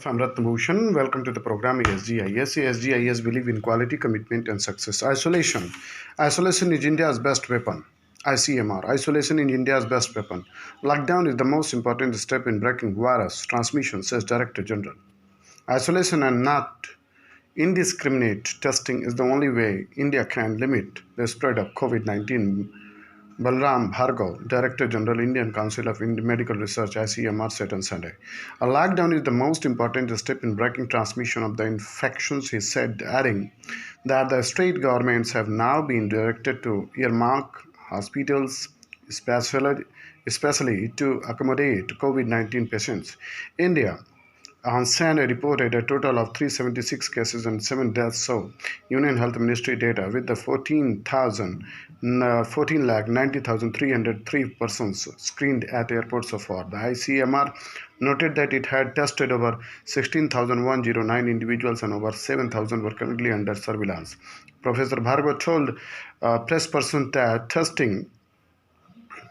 I'm R.BHUSHAN. Welcome to the program ASG IAS. ASG IAS believe in quality, commitment, and success. Isolation. Isolation is India's best weapon. ICMR. Isolation is India's best weapon. Lockdown is the most important step in breaking virus transmission, says Director General. Isolation and not indiscriminate testing is the only way India can limit the spread of COVID-19. Balram Bhargav, Director General, Indian Council of Medical Research (ICMR), said on Sunday. A lockdown is the most important step in breaking transmission of the infections, he said, adding that the state governments have now been directed to earmark hospitals, especially to accommodate COVID-19 patients. India on Sunday reported a total of 376 cases and 7 deaths, so Union Health Ministry data with the 14,90,303 persons screened at airports so far. The ICMR noted that it had tested over 16,109 individuals and over 7,000 were currently under surveillance. Professor Bhargav told press person that testing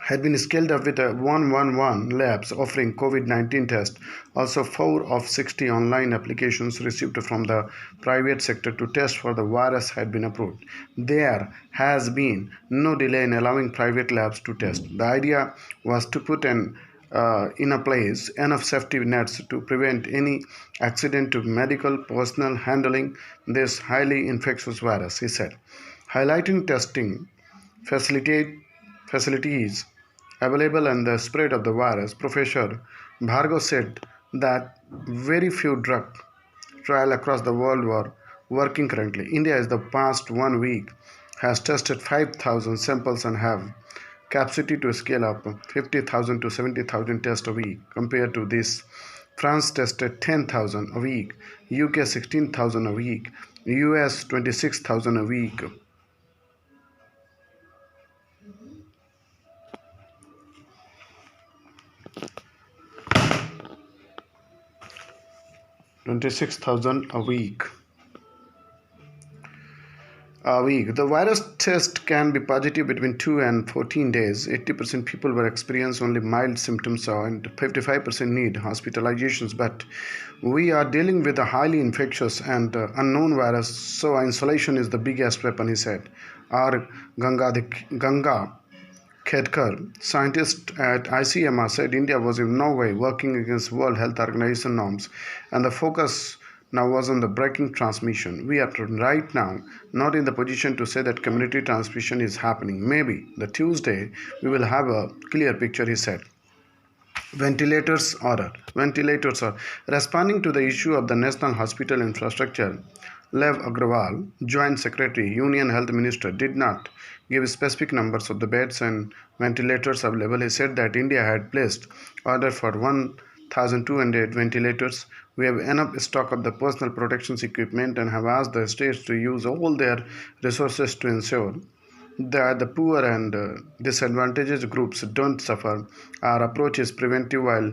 had been scaled up with 111 labs offering COVID-19 tests. Also, 4 of 60 online applications received from the private sector to test for the virus had been approved. There has been no delay in allowing private labs to test. The idea was to put in place enough safety nets to prevent any accident to medical personnel handling this highly infectious virus, he said. Highlighting testing facilities available and the spread of the virus, Professor Bhargav said that very few drug trials across the world were working currently. India, in the past 1 week, has tested 5,000 samples and have capacity to scale up 50,000 to 70,000 tests a week. Compared to this, France tested 10,000 a week, UK 16,000 a week, US 26,000 a week. 26,000 a week. The virus test can be positive between 2 and 14 days. 80% people will experience only mild symptoms and 55% need hospitalizations. But we are dealing with a highly infectious and unknown virus, so isolation is the biggest weapon, he said. R. Ganga Khedkar, scientist at ICMR, said India was in no way working against World Health Organization norms, and the focus now was on the breaking transmission. We are right now not in the position to say that community transmission is happening. Maybe the Tuesday we will have a clear picture, he said. Ventilators are responding to the issue of the National Hospital Infrastructure. Lev Agrawal, Joint Secretary, Union Health Minister, did not give specific numbers of the beds and ventilators available. He said that India had placed order for 1,200 ventilators. We have enough stock of the personal protection equipment and have asked the states to use all their resources to ensure that the poor and disadvantaged groups don't suffer. Our approach is preventive while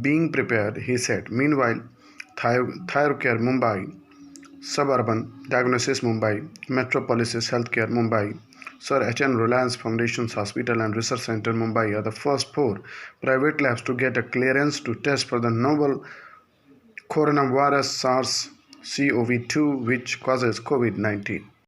being prepared, he said. Meanwhile, Thyrocare Mumbai, Suburban Diagnosis Mumbai, Metropolis Healthcare Mumbai, Sir H.N. Reliance Foundation's Hospital and Research Center Mumbai are the first 4 private labs to get a clearance to test for the novel coronavirus SARS-CoV-2 which causes COVID-19.